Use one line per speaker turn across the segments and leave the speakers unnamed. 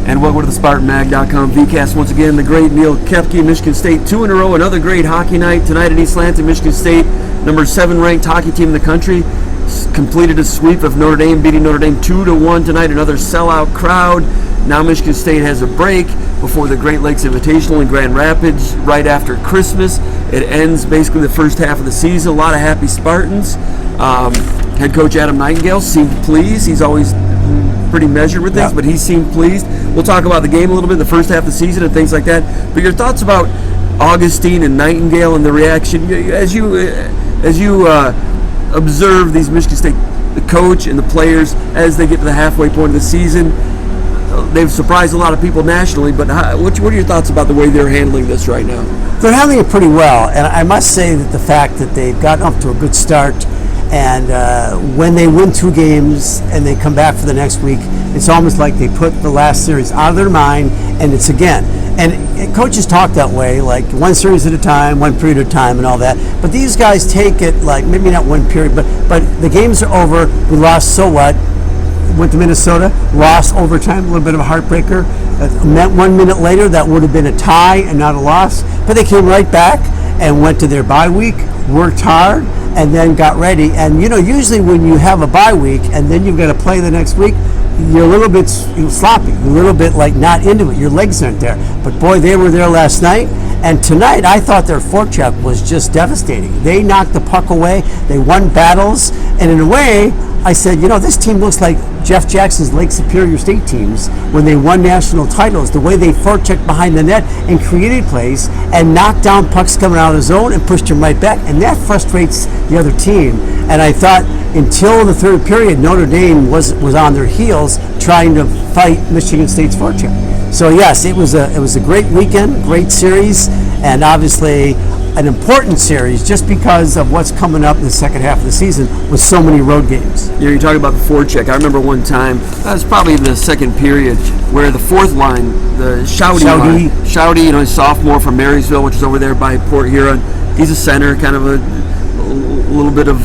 And welcome to the SpartanMag.com VCast. Once again, the great Neil Koepke, Michigan State, 2 in a row. Another great hockey night tonight at East Lansing. Michigan State, number 7 ranked hockey team in the country, completed a sweep of Notre Dame, beating Notre Dame 2-1 tonight. Another sellout crowd. Now Michigan State has a break before the Great Lakes Invitational in Grand Rapids right after Christmas. It ends basically the first half of the season. A lot of happy Spartans. Head coach Adam Nightingale seemed pleased. He's always pretty measured with things, but he seemed pleased. We'll talk about the game a little bit, the first half of the season and things like that. But your thoughts about Augustine and Nightingale and the reaction as you observe these Michigan State, the coach and the players as they get to the halfway point of the season. They've surprised a lot of people nationally, but what are your thoughts about the way they're handling this right now?
They're handling it pretty well, and I must say that the fact that they've gotten off to a good start, and when they win 2 games and they come back for the next week, it's almost like they put the last series out of their mind, and it's again. And coaches talk that way, like one series at a time, one period at a time, and all that. But these guys take it like maybe not one period, but the games are over. We lost, so what? Went to Minnesota, lost overtime, a little bit of a heartbreaker. 1 minute later, that would have been a tie and not a loss. But they came right back and went to their bye week, worked hard, and then got ready. And usually when you have a bye week and then you've got to play the next week, you're a little bit sloppy, a little bit like not into it. Your legs aren't there. But boy, they were there last night. And tonight, I thought their forecheck was just devastating. They knocked the puck away. They won battles. And in a way, I said, this team looks like Jeff Jackson's Lake Superior State teams when they won national titles. The way they forechecked behind the net and created plays and knocked down pucks coming out of the zone and pushed them right back. And that frustrates the other team. And I thought until the third period, Notre Dame was on their heels trying to fight Michigan State's forecheck. So yes, it was a great weekend, great series, and obviously an important series just because of what's coming up in the second half of the season with so many road games.
You're talking about the forecheck. I remember one time, that was probably in the second period, where the fourth line, the Shouty, sophomore from Marysville, which is over there by Port Huron. He's a center, kind of a little bit of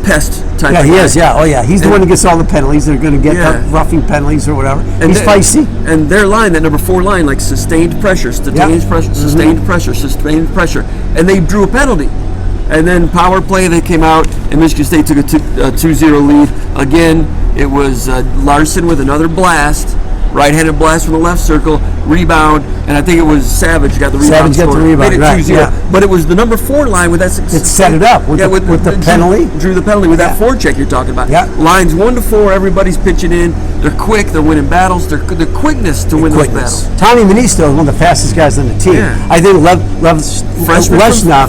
pest type.
Yeah, he is. Yeah, oh yeah, he's the one that gets all the penalties. They're going to get roughing penalties or whatever. And he's feisty.
And their line, that number 4 line, like sustained pressure, sustained pressure, and they drew a penalty. And then power play, they came out, and Michigan State took a 2-0 lead. Again, it was Larson with another blast. Right-handed blast from the left circle, rebound, and I think it was Savage got the rebound.
Savage got the rebound,
made it 2-0. Yeah. But it was the number 4 line with that.
It set it up with the penalty.
Drew the penalty with that forecheck you're talking about.
Yeah.
Lines 1 to 4, everybody's pitching in. They're quick. They're winning battles. They're the quickness to win those battles.
Tommy Ministo is one of the fastest guys on the team. Yeah. I think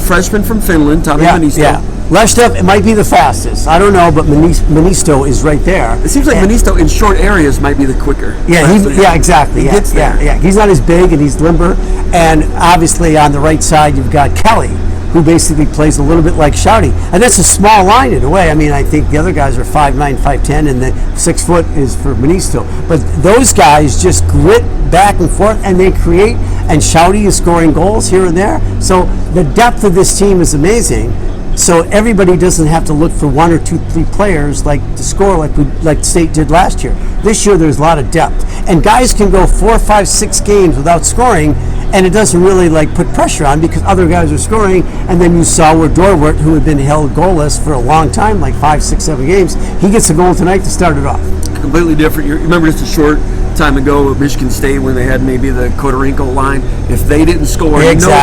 freshman from Finland, Tommy Ministo.
Yeah. Leshnev, it might be the fastest. I don't know, but Ministo is right there.
It seems like Ministo in short areas might be the quicker.
Yeah, exactly.
He gets there.
Yeah. He's not as big and he's limber. And obviously on the right side, you've got Kelly, who basically plays a little bit like Shouty. And that's a small line in a way. I mean, I think the other guys are 5'9", 5'10", and the 6 foot is for Ministo. But those guys just grit back and forth, and they create, and Shouty is scoring goals here and there. So the depth of this team is amazing. So everybody doesn't have to look for 1 or 2, 3 players to score like State did last year. This year there's a lot of depth, and guys can go 4, 5, 6 games without scoring, and it doesn't really put pressure on because other guys are scoring. And then you saw where Dorwart, who had been held goalless for a long time, like 5, 6, 7 games, he gets a goal tonight to start it off.
Completely different. You remember just a short time ago at Michigan State when they had maybe the Kodorenko line. If they didn't score,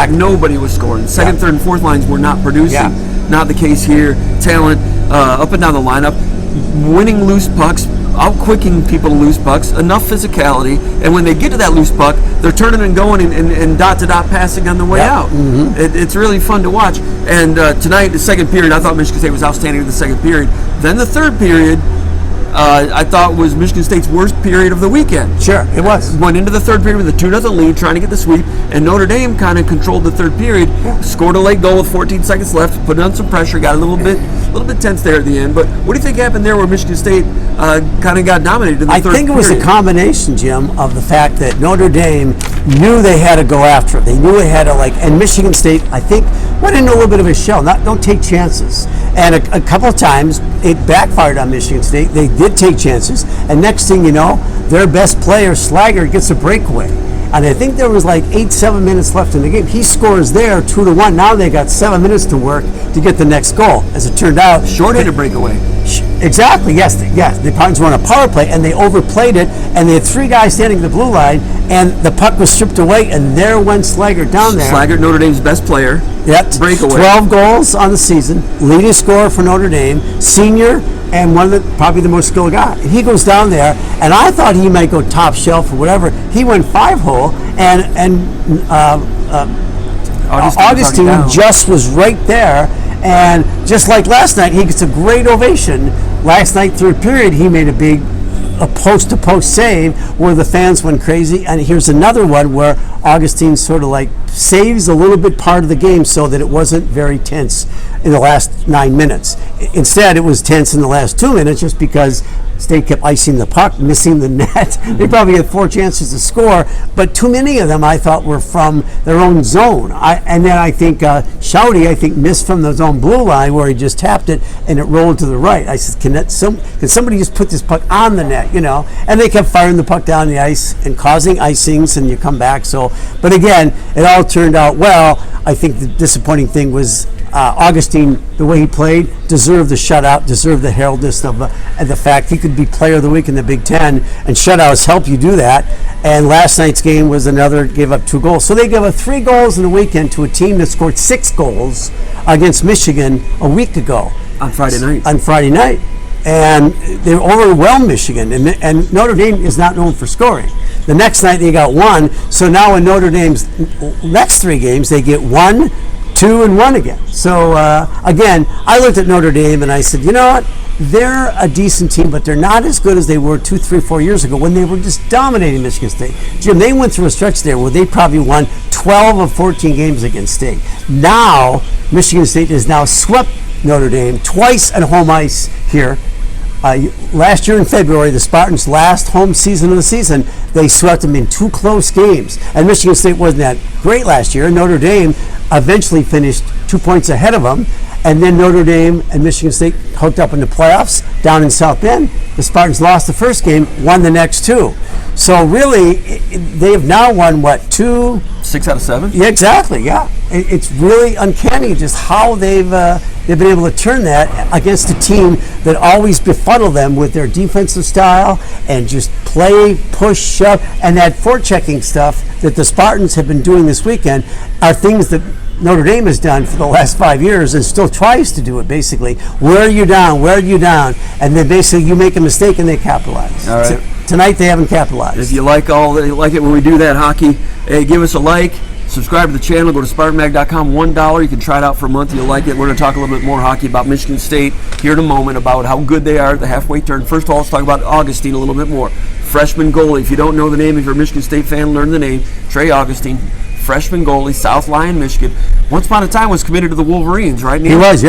nobody was scoring. Second, third, and fourth lines were not producing. Yeah. Not the case here. Talent up and down the lineup, winning loose pucks, out-quicking people to loose pucks, enough physicality, and when they get to that loose puck, they're turning and going and dot-to-dot passing on the way out. Mm-hmm. It's really fun to watch. And tonight, the second period, I thought Michigan State was outstanding in the second period. Then the third period, I thought was Michigan State's worst period of the weekend.
Sure, it was.
Went into the third period with a 2-0 lead, trying to get the sweep, and Notre Dame kind of controlled the third period, scored a late goal with 14 seconds left, put on some pressure, got a little bit tense there at the end. But what do you think happened there where Michigan State kind of got dominated in the third period?
I think it was a combination, Jim, of the fact that Notre Dame knew they had to go after it. They knew they had to and Michigan State, I think, went into a little bit of a shell. Don't take chances. And a couple of times it backfired on Michigan State. They did take chances, and next thing you know, their best player, Slaggert, gets a breakaway. And I think there was 7 minutes left in the game. He scores there 2-1. Now they got 7 minutes to work to get the next goal. As it turned out,
Short-handed breakaway.
Exactly. Yes. The Spartans were on a power play, and they overplayed it. And they had 3 guys standing at the blue line, and the puck was stripped away, and there went Slaggert down there.
Slaggert, Notre Dame's best player.
Yep.
Breakaway.
12 goals on the season, leading scorer for Notre Dame, senior, and probably the most skilled guy. And he goes down there, and I thought he might go top shelf or whatever. He went 5-hole, and Augustine just was right there. And just like last night, he gets a great ovation. Last night, third period, he made a post-to-post save where the fans went crazy. And here's another one where Augustine sort of saves a little bit part of the game so that it wasn't very tense in the last 9 minutes. Instead, it was tense in the last 2 minutes just because State kept icing the puck, missing the net. They probably had 4 chances to score, but too many of them I thought were from their own zone. And then I think Shouty, missed from the zone blue line where he just tapped it and it rolled to the right. I said, can somebody just put this puck on the net, And they kept firing the puck down the ice and causing icings, and you come back. But again, it all turned out well. I think the disappointing thing was Augustine, the way he played, deserved the shutout, deserved the heraldness of the fact he could be player of the week in the Big Ten, and shutouts help you do that. And last night's game was gave up 2 goals. So they gave up 3 goals in the weekend to a team that scored 6 goals against Michigan a week ago.
On Friday
night. And they overwhelmed Michigan, and Notre Dame is not known for scoring. The next night they got 1, so now in Notre Dame's next 3 games, they get 1, 2, and 1 again. So again, I looked at Notre Dame and I said, you know what? They're a decent team, but they're not as good as they were 2, 3, 4 years ago when they were just dominating Michigan State. Jim, they went through a stretch there where they probably won 12 of 14 games against State. Now, Michigan State has now swept Notre Dame twice at home ice here. Last year in February, the Spartans' last home season of the season, they swept them in 2 close games. And Michigan State wasn't that great last year. Notre Dame eventually finished 2 points ahead of them. And then Notre Dame and Michigan State hooked up in the playoffs down in South Bend. The Spartans lost the first game, won the next 2. So really, they have now won, 2?
6 out of 7?
Yeah, exactly, yeah. It's really uncanny just how they've been able to turn that against a team that always befuddled them with their defensive style and just play, push, shove, and that forechecking stuff that the Spartans have been doing this weekend are things that Notre Dame has done for the last 5 years and still tries to do it, basically. Where are you down? And then basically you make a mistake and they capitalize.
All right.
Tonight they haven't capitalized.
If you like it when we do that hockey, hey, give us a like, subscribe to the channel, go to SpartanMag.com, $1. You can try it out for a month. You'll like it. We're going to talk a little bit more hockey about Michigan State here in a moment, about how good they are at the halfway turn. First of all, let's talk about Augustine a little bit more. Freshman goalie. If you don't know the name, if you're a Michigan State fan, learn the name. Trey Augustine. Freshman goalie, South Lyon, Michigan. Once upon a time was committed to the Wolverines, right, Neil?
He was,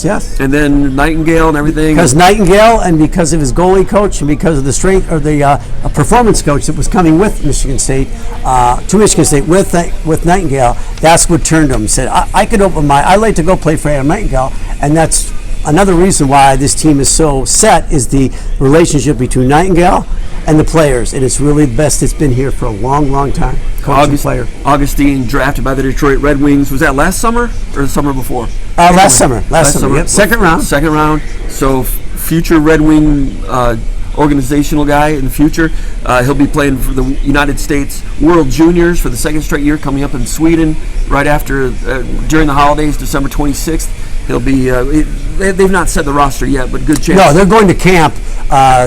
yes.
And then Nightingale and everything.
Because Nightingale, and because of his goalie coach, and because of the strength or the performance coach that was coming with Michigan State, to Michigan State with Nightingale, that's what turned him. Said, I like to go play for Adam Nightingale, and that's another reason why this team is so set is the relationship between Nightingale and the players, and it's really the best it's been here for a long, long time. Player.
Augustine drafted by the Detroit Red Wings. Was that last summer or the summer before?
Last summer. Yep. Second round.
So future Red Wing organizational guy in the future. He'll be playing for the United States World Juniors for the 2nd straight year, coming up in Sweden right after during the holidays, December 26th. He'll be. They've not set the roster yet, but good chance.
No, they're going to camp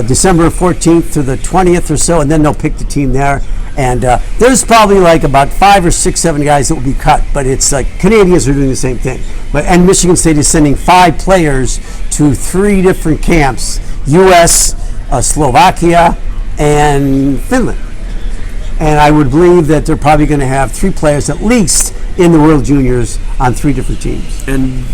December 14th to the 20th or so, and then they'll pick the team there. And there's probably about 5 or 6, 7 guys that will be cut, but it's like Canadians are doing the same thing. And Michigan State is sending 5 players to 3 different camps: U.S., Slovakia, and Finland. And I would believe that they're probably going to have 3 players at least in the World Juniors on 3 different teams.
And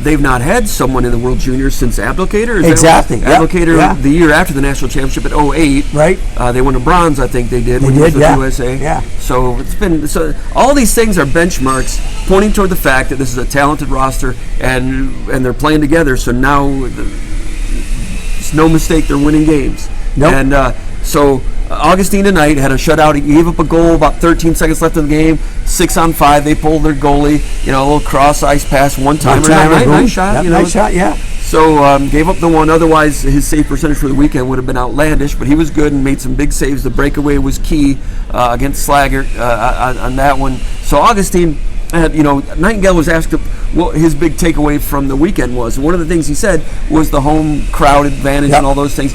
they've not had someone in the World Juniors since Abdelkader. Is
Exactly.
that Abdelkader,
Yeah.
the year after the national championship at 08.
Right.
They won a bronze, I think they did.
They
when he was
did,
with
yeah.
USA.
Yeah.
So it's been all these things are benchmarks pointing toward the fact that this is a talented roster and they're playing together. So now it's no mistake they're winning games.
Nope.
And so Augustine tonight had a shutout. He gave up a goal about 13 seconds left in the game. 6-on-5. They pulled their goalie. A little cross ice pass one time. Nice shot.
Yep, nice shot. Yeah.
So gave up the one. Otherwise, his save percentage for the weekend would have been outlandish. But he was good and made some big saves. The breakaway was key against Slaggert on that one. So Augustine, Nightingale was asked what his big takeaway from the weekend was. And one of the things he said was the home crowd advantage and all those things.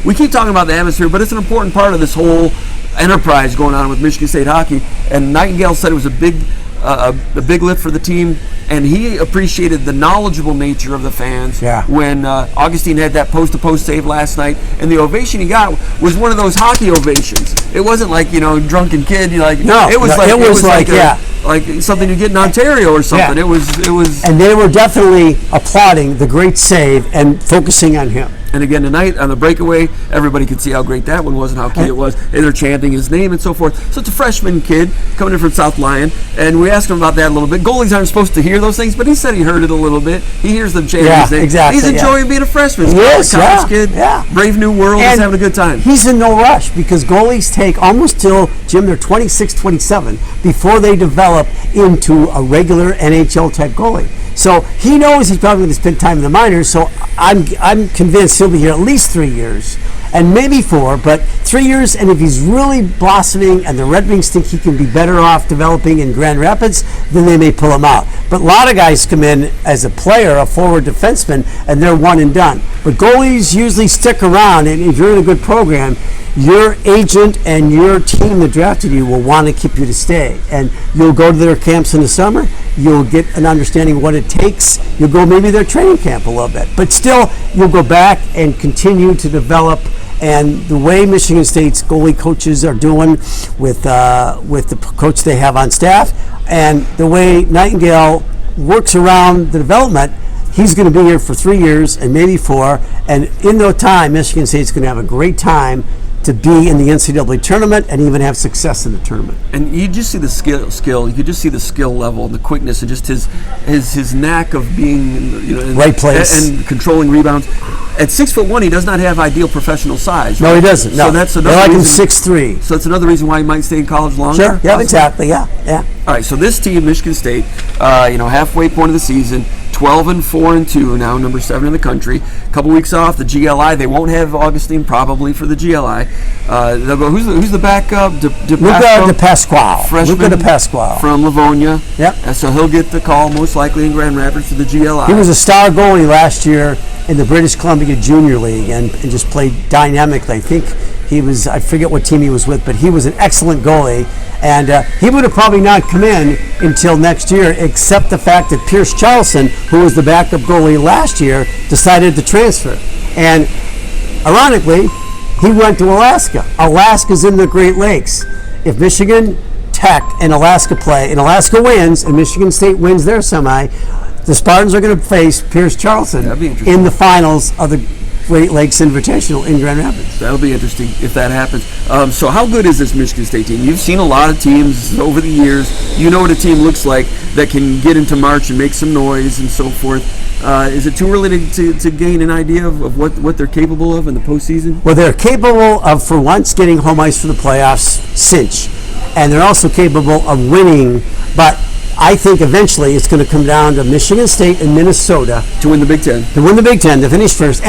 We keep talking about the atmosphere, but it's an important part of this whole enterprise going on with Michigan State hockey. And Nightingale said it was a big lift for the team, and he appreciated the knowledgeable nature of the fans when Augustine had that post-to-post save last night, and the ovation he got was one of those hockey ovations. It wasn't like drunken kid. It was like something you get in Ontario or something.
Yeah.
It was,
and they were definitely applauding the great save and focusing on him.
And again tonight on the breakaway, everybody could see how great that one was and how key it was. And they're chanting his name and so forth. So it's a freshman kid coming in from South Lyon, and we asked him about that a little bit. Goalies aren't supposed to hear those things, but he said he heard it a little bit. He hears them chanting his name.
Exactly,
he's enjoying being a freshman.
He's
a college kid.
Yeah.
Brave new world.
And
he's having a good time.
He's in no rush because goalies take almost till, Jim, they're 26, 27 before they develop into a regular NHL type goalie. So he knows he's probably going to spend time in the minors. So I'm convinced he'll be here at least 3 years, and maybe 4, but 3 years. And if he's really blossoming, and the Red Wings think he can be better off developing in Grand Rapids, then they may pull him out. But a lot of guys come in as a player, a forward defenseman, and they're one and done. But goalies usually stick around, and if you're in a good program, your agent and your team that drafted you will want to keep you to stay. And you'll go to their camps in the summer. You'll get an understanding of what it takes. You'll go maybe their training camp a little bit. But still, you'll go back and continue to develop. And the way Michigan State's goalie coaches are doing with the coach they have on staff, and the way Nightingale works around the development, he's going to be here for 3 years and maybe 4. And in no time, Michigan State's going to have a great time to be in the NCAA tournament and even have success in the tournament.
And you just see the skill. You could just see the skill level and the quickness and just his knack of being in
right place
and controlling rebounds. At 6'1", he does not have ideal professional size. Right?
No, he doesn't. No,
so that's another
like
reason.
6'3".
So that's another reason why he might stay in college longer.
Sure. Yeah. Exactly. Yeah.
All right. So this team, Michigan State, halfway point of the season. 12-4-2 now, number 7 in the country. A couple weeks off the GLI. They won't have Augustine probably for the GLI. They'll go. Who's the backup?
Luca De Pasquale.
Freshman
Luca De Pasquale
from Livonia.
Yep.
And so he'll get the call most likely in Grand Rapids for the GLI.
He was a star goalie last year in the British Columbia Junior League and just played dynamically. I think I forget what team he was with, but he was an excellent goalie. And he would have probably not come in until next year, except the fact that Pierce Charlson, who was the backup goalie last year, decided to transfer. And ironically, he went to Alaska. Alaska's in the Great Lakes. If Michigan Tech and Alaska play, and Alaska wins, and Michigan State wins their semi, the Spartans are going to face Pierce Charlson in the finals of the Great Lakes Invitational in Grand Rapids.
That'll be interesting if that happens. So how good is this Michigan State team? You've seen a lot of teams over the years. You know what a team looks like that can get into March and make some noise and so forth. Is it too early to gain an idea of what they're capable of in the postseason?
Well, they're capable of, for once, getting home ice for the playoffs, cinch. And they're also capable of winning, but I think eventually it's going to come down to Michigan State and Minnesota
to win the Big Ten.
To finish first.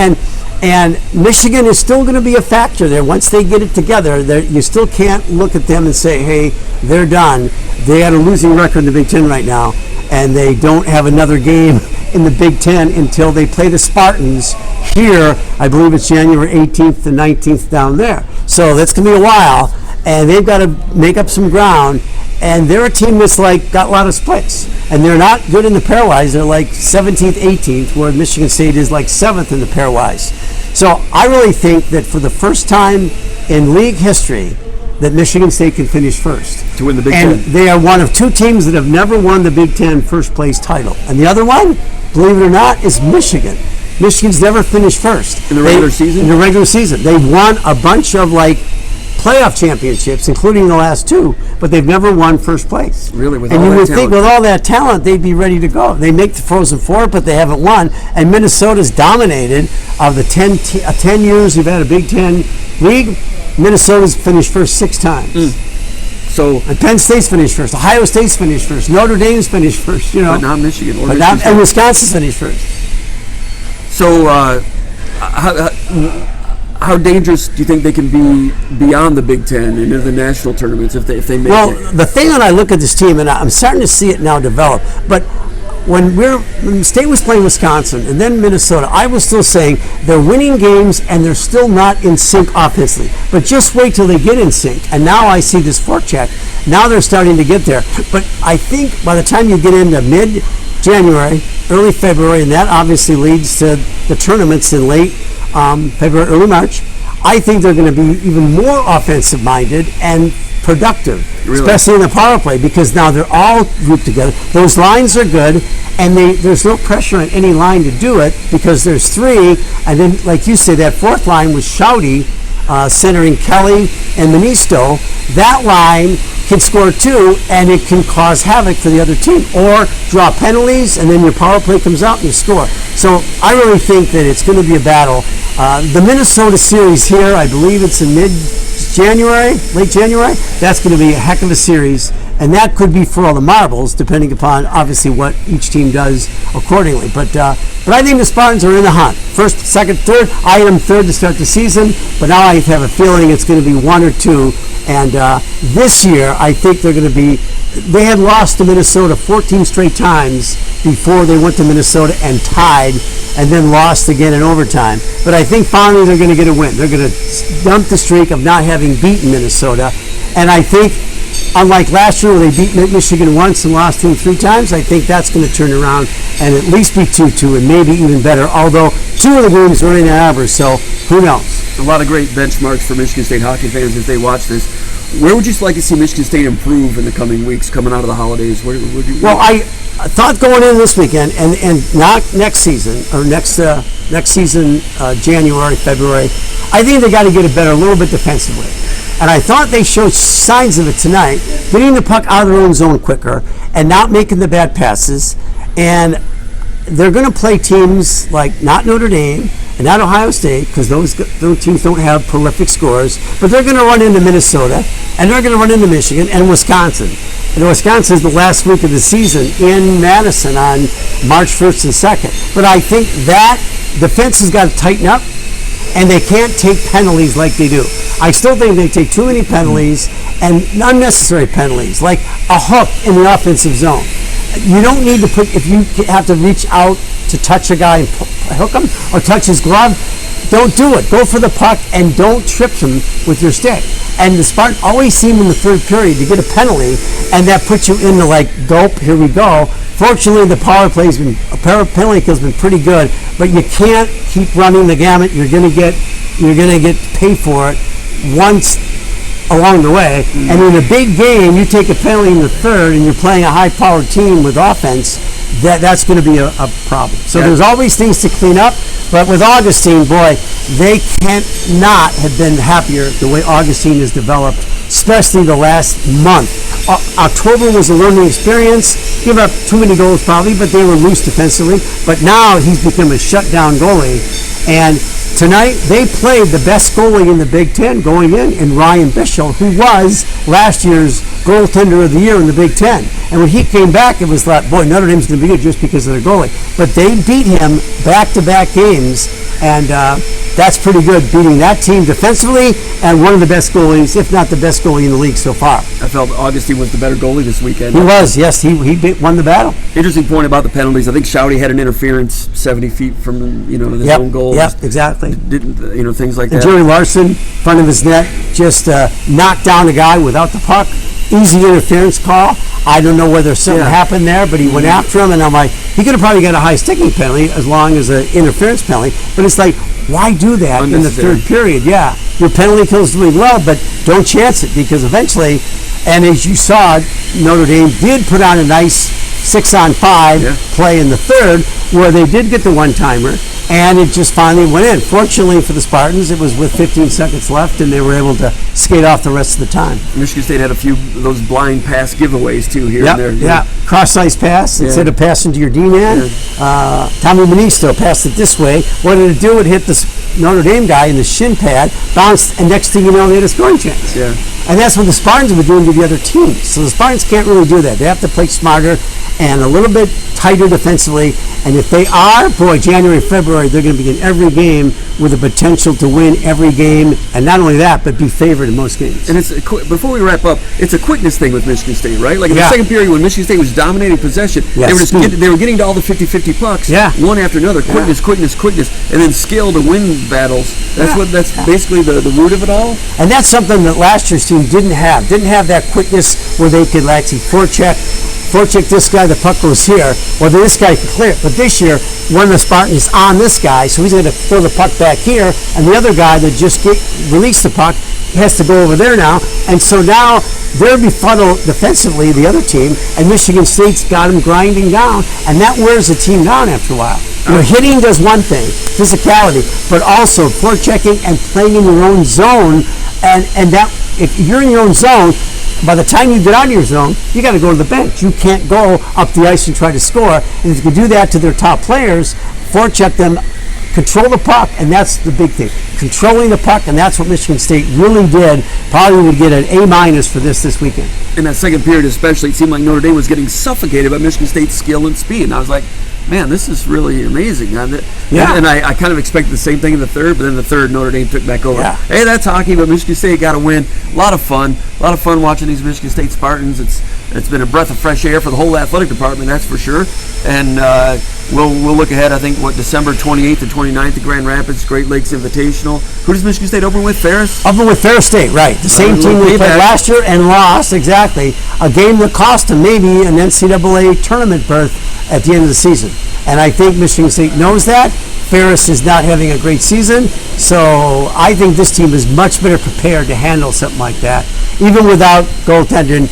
And Michigan is still going to be a factor there. Once they get it together, you still can't look at them and say, hey, they're done. They had a losing record in the Big Ten right now, and they don't have another game in the Big Ten until they play the Spartans here. I believe it's January 18th to 19th down there. So that's going to be a while, and they've got to make up some ground. And they're a team that's got a lot of splits. And they're not good in the pairwise. They're like 17th, 18th, where Michigan State is like 7th in the pairwise. So I really think that for the first time in league history, that Michigan State can finish first.
To win the Big
And
Ten.
they are one of two teams that have never won the Big Ten first place title. And the other one, believe it or not, is Michigan. Michigan's never finished first.
In the regular season?
In the regular season. They've won a bunch of playoff championships, including the last two, but they've never won first place.
Really? With
and
all
you
that
would
talent?
think with all that talent, they'd be ready to go. They make the Frozen Four, but they haven't won. And Minnesota's dominated. Of the 10 years we've had a Big Ten league, Minnesota's finished first 6 times.
So,
And Penn State's finished first. Ohio State's finished first. Notre Dame's finished first.
but not Michigan. Or
But
Michigan State.
and Wisconsin's finished first.
So, how dangerous do you think they can be beyond the Big Ten and into the national tournaments if they make
Well,
it?
the thing when I look at this team, and I'm starting to see it now develop, but when State was playing Wisconsin and then Minnesota, I was still saying they're winning games and they're still not in sync offensively. But just wait till they get in sync. And now I see this forecheck. Now they're starting to get there. But I think by the time you get into mid-January, early February, and that obviously leads to the tournaments in late February, early March, I think they're going to be even more offensive-minded and productive,
Really?
especially in the power play, because now they're all grouped together. Those lines are good, and there's no pressure on any line to do it because there's 3, and then, like you say, that 4th line was Shouty, centering Kelly and Ministo. That line can score 2, and it can cause havoc for the other team, or draw penalties, and then your power play comes out and you score. So I really think that it's going to be a battle. The Minnesota series here, I believe it's in mid-January, late January. That's going to be a heck of a series, and that could be for all the marbles, depending upon obviously what each team does accordingly. But I think the Spartans are in the hunt. First, second, third. I had them third to start the season, but now I have a feeling it's going to be 1 or 2. And this year, I think they're going to be. They had lost to Minnesota 14 straight times before they went to Minnesota and tied, and then lost again in overtime. But I think finally they're going to get a win. They're going to dump the streak of not having beaten Minnesota. And I think, unlike last year where they beat Michigan once and lost to them 3 times, I think that's going to turn around and at least be 2-2 and maybe even better. Although 2 of the games were in Ann Arbor, so who knows?
A lot of great benchmarks for Michigan State hockey fans if they watch this. Where would you like to see Michigan State improve in the coming weeks coming out of the holidays?
Well, I thought going in this weekend and not next season or next season, January, February, I think they got to get it better a little bit defensively. And I thought they showed signs of it tonight, getting the puck out of their own zone quicker and not making the bad passes. And they're going to play teams like not Notre Dame and not Ohio State, because those teams don't have prolific scores, but they're going to run into Minnesota, and they're going to run into Michigan and Wisconsin. And Wisconsin is the last week of the season in Madison on March 1st and 2nd. But I think that defense has got to tighten up, and they can't take penalties like they do. I still think they take too many penalties, and unnecessary penalties, like a hook in the offensive zone. You don't need to if you have to reach out to touch a guy and hook him or touch his glove, don't do it. Go for the puck and don't trip him with your stick. And the Spartans always seem in the third period to get a penalty, and that puts you into gulp, here we go. Fortunately, the penalty kill has been pretty good, but you can't keep running the gamut. You're gonna get paid for it once along the way. And in a big game, you take a penalty in the third and you're playing a high-powered team with offense, that's going to be a problem. So there's always things to clean up, but with Augustine, boy, they can't not have been happier the way Augustine has developed, especially the last month. October was a learning experience. Give up too many goals probably, but they were loose defensively. But now he's become a shutdown goalie. And tonight, they played the best goalie in the Big Ten going in Ryan Bischel, who was last year's goaltender of the year in the Big Ten. And when he came back, it was like, boy, Notre Dame's going to be good just because of their goalie. But they beat him back-to-back games, and that's pretty good, beating that team defensively and one of the best goalies, if not the best goalie in the league so far.
I felt Augustine was the better goalie this weekend.
He was, yes. He won the battle.
Interesting point about the penalties. I think Shouty had an interference 70 feet from his own goal.
Yep, exactly.
Didn't things like
And
that.
Jerry Larson, front of his net, just knocked down a guy without the puck. Easy interference call. I don't know whether something happened there, but he went after him, and I'm like, he could have probably got a high sticking penalty as long as an interference penalty. But it's like, Why do that in the third period? Yeah, your penalty kill is doing well, but don't chance it, because eventually, and as you saw, Notre Dame did put on a nice 6-on-5 play in the third, where they did get the one-timer, and it just finally went in. Fortunately for the Spartans, it was with 15 seconds left, and they were able to skate off the rest of the time.
Michigan State had a few of those blind pass giveaways, too, here and there.
Yeah, cross-ice pass instead of passing to your D-man. Tommy Ministro passed it this way. What did it do? It hit the Notre Dame guy in the shin pad, bounced, and next thing you know, they had a scoring chance.
Yeah.
And that's what the Spartans have been doing to the other teams. So the Spartans can't really do that. They have to play smarter and a little bit tighter defensively. And if they are, January, February, they're going to be in every game with the potential to win every game. And not only that, but be favored in most games.
And it's before we wrap up, it's a quickness thing with Michigan State, right? Like in the second period when Michigan State was dominating possession, they were getting to all the 50-50 pucks, one after another. Quickness, and then skill to win battles. That's basically the root of it all.
And that's something that last year's team didn't have. Didn't have that quickness where they could actually forecheck this guy, the puck goes here, or this guy can clear it. But this year, one of the Spartans is on this guy, so he's going to throw the puck back here, and the other guy that just released the puck has to go over there now. And so now they're befuddled defensively, the other team, and Michigan State's got them grinding down, and that wears the team down after a while. Hitting does one thing, physicality, but also forechecking and playing in your own zone, and that if you're in your own zone, by the time you get out of your zone, you got to go to the bench. You can't go up the ice and try to score. And if you can do that to their top players, forecheck them, control the puck, and that's the big thing. Controlling the puck, and that's what Michigan State really did. Probably would get an A- for this weekend.
In that second period especially, it seemed like Notre Dame was getting suffocated by Michigan State's skill and speed. And I was like, man, this is really amazing. And I kind of expected the same thing in the third, but then the third, Notre Dame took back over.
Yeah.
Hey, that's hockey, but Michigan State got to win. A lot of fun watching these Michigan State Spartans. It's been a breath of fresh air for the whole athletic department, that's for sure. And we'll look ahead, I think, December 28th and 29th at Grand Rapids, Great Lakes Invitational. Who does Michigan State open with? Ferris?
Open with Ferris State, right. The same team they played last year and lost, exactly. A game that cost them maybe an NCAA tournament berth at the end of the season. And I think Michigan State knows that. Ferris is not having a great season, so I think this team is much better prepared to handle something like that, even without goaltender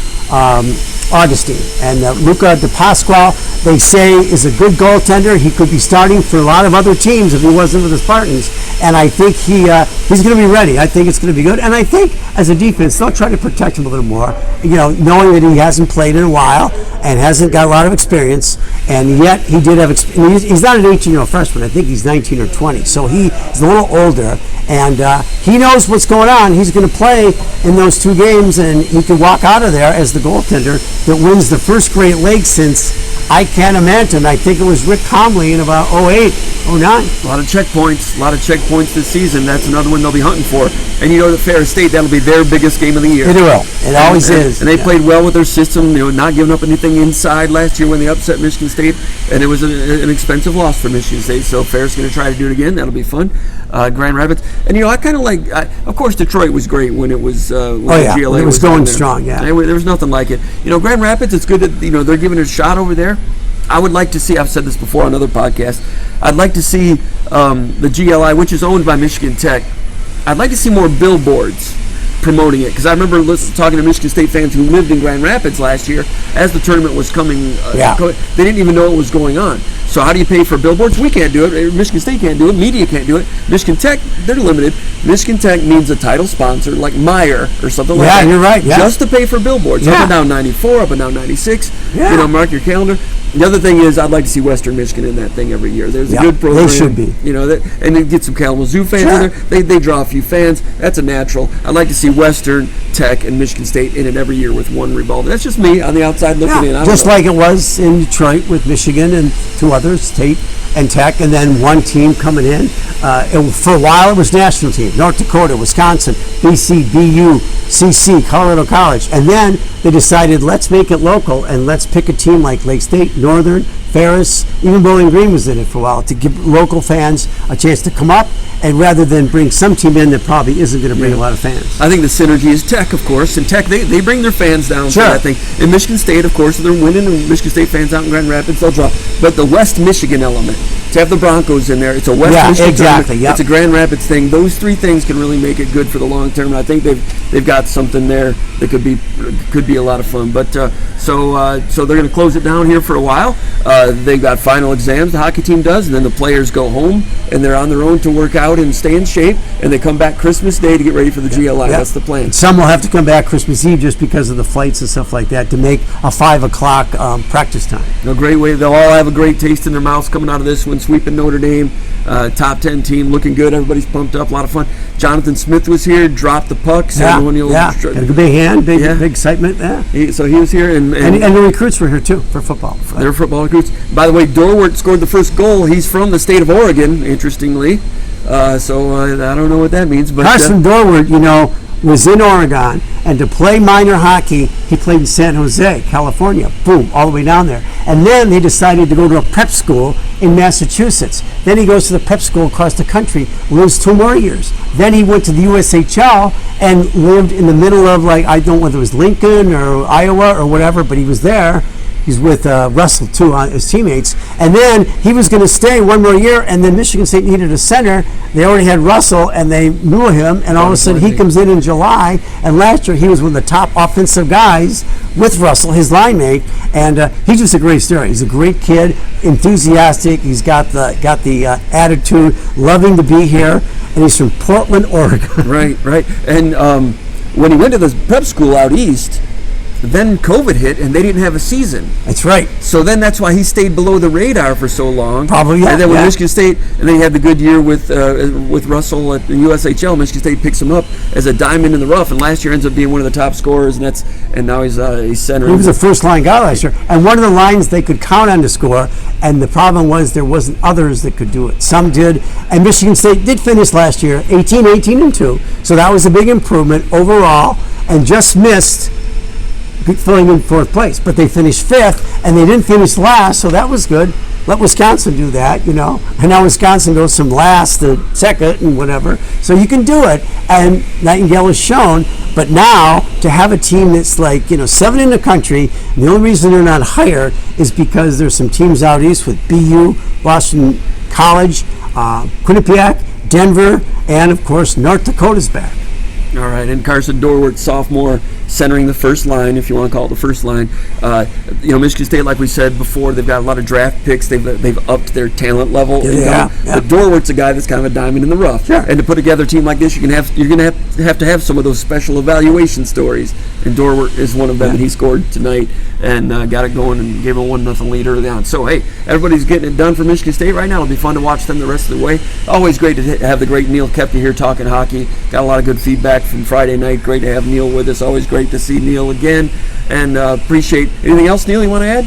Augustine. And Luca De Pasquale, they say, is a good goaltender. He could be starting for a lot of other teams if he wasn't with the Spartans. And I think he's going to be ready. I think it's going to be good. And I think as a defense, they'll try to protect him a little more, knowing that he hasn't played in a while and hasn't got a lot of experience. And yet he did have experience. He's not an 18-year-old freshman. I think he's 19 or 20. So he's a little older. And he knows what's going on. He's going to play in those two games, and he can walk out of there as the goaltender that wins the first Great Lakes since, I can't imagine, I think it was Rick Comley in about 08, 09.
A lot of checkpoints this season. That's another one they'll be hunting for. And you know that Ferris State, that'll be their biggest game of the year.
It will. It always is.
And they played well with their system, not giving up anything inside last year when they upset Michigan State. And it was an expensive loss for Michigan State. So Ferris is going to try to do it again. That'll be fun. Grand Rapids. And, I kind of like, of course, Detroit was great when it was, when the GLA
it was going strong, yeah.
There was nothing like it. Grand Rapids, it's good that, they're giving it a shot over there. I would like to see, I've said this before on other podcasts, I'd like to see the GLI, which is owned by Michigan Tech, I'd like to see more billboards promoting it, because I remember talking to Michigan State fans who lived in Grand Rapids last year as the tournament was coming. They didn't even know what was going on. So how do you pay for billboards? We can't do it. Michigan State can't do it. Media can't do it. Michigan Tech, they're limited. Michigan Tech needs a title sponsor like Meyer or something like that.
Yeah, you're right. Yeah.
Just to pay for billboards. Up and down 94, up and down 96.
Yeah.
Mark your calendar. The other thing is, I'd like to see Western Michigan in that thing every year. There's a good program.
They should be.
And then get some Kalamazoo fans in there. They draw a few fans. That's a natural. I'd like to see Western, Tech, and Michigan State in it every year with one revolver. That's just me on the outside looking in.
Just like it was in Detroit with Michigan and two others, State and Tech, and then one team coming in. For a while, it was national team. North Dakota, Wisconsin, BC, BU, CC, Colorado College. And then they decided, let's make it local, and let's pick a team like Lake State, Northern, Ferris, even Bowling Green was in it for a while, to give local fans a chance to come up, and rather than bring some team in that probably isn't going to bring a lot of fans.
I think the synergy is Tech, of course, and Tech, they bring their fans down for that thing. In Michigan State, of course, they're winning, and Michigan State fans out in Grand Rapids, they'll draw. But the West Michigan element, to have the Broncos in there. It's a West Michigan
exactly.
tournament. It's a Grand Rapids thing. Those three things can really make it good for the long term. And I think they've got something there that could be a lot of fun. But so they're going to close it down here for a while. They've got final exams. The hockey team does, and then the players go home and they're on their own to work out and stay in shape. And they come back Christmas Day to get ready for the GLI. That's the plan.
Some will have to come back Christmas Eve just because of the flights and stuff like that to make a 5 o'clock practice time.
A great way. They'll all have a great taste in their mouths coming out of this one. Sweeping Notre Dame, top 10 team, looking good. Everybody's pumped up. A lot of fun. Jonathan Smith was here, dropped the puck.
Got a big hand, big excitement.
So he was here, and
the recruits were here too for football.
They're football recruits. By the way, Dorwart scored the first goal. He's from the state of Oregon, interestingly. So I don't know what that means, but
Carson Dorwart, was in Oregon, and to play minor hockey, he played in San Jose, California. Boom, all the way down there. And then they decided to go to a prep school in Massachusetts. Then he goes to the prep school across the country, lives 2 more years. Then he went to the USHL and lived in the middle of, I don't know whether it was Lincoln or Iowa or whatever, but he was there. He's with Russell, too, his teammates. And then he was going to stay 1 more year, and then Michigan State needed a center. They already had Russell, and they knew him, and all of a sudden he comes in July, and last year he was one of the top offensive guys with Russell, his line mate, and he's just a great story. He's a great kid, enthusiastic. He's got the attitude, loving to be here, and he's from Portland, Oregon.
Right. And when he went to the prep school out east, then COVID hit, and they didn't have a season.
That's right.
So then that's why he stayed below the radar for so long.
Probably, yeah.
And then when Michigan State, and then he had the good year with Russell at the USHL. Michigan State picks him up as a diamond in the rough, and last year ends up being one of the top scorers. And now he's center.
He was a first-line guy last year, and one of the lines they could count on to score. And the problem was there wasn't others that could do it. Some did, and Michigan State did finish last year 18-2. So that was a big improvement overall, and just missed filling in 4th place, but they finished 5th, and they didn't finish last, so that was good. Let Wisconsin do that, and now Wisconsin goes from last to 2nd and whatever, so you can do it, and Nightingale has shown. But now to have a team that's 7 in the country, and the only reason they're not higher is because there's some teams out east with BU, Boston College, Quinnipiac, Denver, and of course North Dakota's back.
All right, and Carson Dorwart, sophomore, centering the first line, if you want to call it the first line. Michigan State, like we said before, they've got a lot of draft picks. They've upped their talent level. But Dorwart's a guy that's kind of a diamond in the rough.
Sure. And
to put together a team like this, you're going to have to have some of those special evaluation stories. And Dorwart is one of them. And he scored tonight and got it going and gave a 1-0 lead early on. So, hey, everybody's getting it done for Michigan State right now. It'll be fun to watch them the rest of the way. Always great to have the great Neil Koepke here talking hockey. Got a lot of good feedback from Friday night. Great to have Neil with us. Always great to see Neil again, and appreciate. Anything else, Neil, you want to add?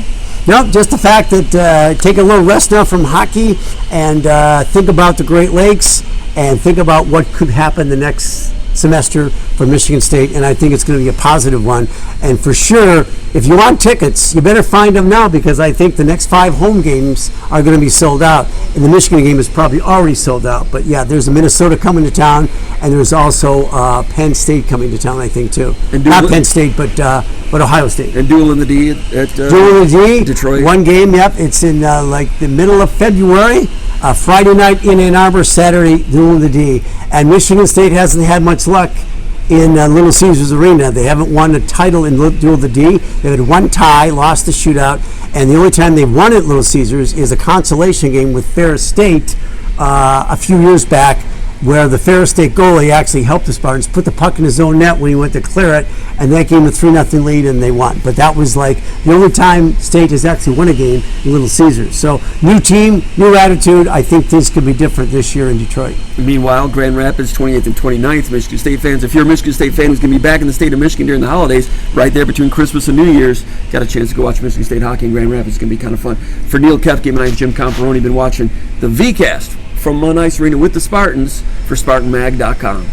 No, just the fact that take a little rest now from hockey and think about the Great Lakes and think about what could happen the next semester for Michigan State, and I think it's going to be a positive one. And for sure, if you want tickets, you better find them now, because I think the next 5 home games are going to be sold out, and the Michigan game is probably already sold out. But yeah, there's a Minnesota coming to town, and there's also Penn State coming to town, I think, too. Not Penn State, but Ohio State.
And Duel in the D at
Duel in the D,
Detroit.
One game, yep. It's in the middle of February. Friday night in Ann Arbor, Saturday Duel in the D. And Michigan State hasn't had much luck in Little Caesars Arena. They haven't won a title in Duel of the D. They had 1 tie, lost the shootout, and the only time they've won at Little Caesars is a consolation game with Ferris State a few years back, where the Ferris State goalie actually helped the Spartans put the puck in his own net when he went to clear it, and that gave him a 3-0 lead, and they won. But that was the only time State has actually won a game in Little Caesars. So new team, new attitude. I think things could be different this year in Detroit.
Meanwhile, Grand Rapids 28th and 29th, Michigan State fans. If you're a Michigan State fan who's going to be back in the state of Michigan during the holidays, right there between Christmas and New Year's, got a chance to go watch Michigan State hockey in Grand Rapids. It's going to be kind of fun. For Neil Koepke, my name's Jim Comparoni. Been watching the VCast from Mon Ice Arena with the Spartans for SpartanMag.com.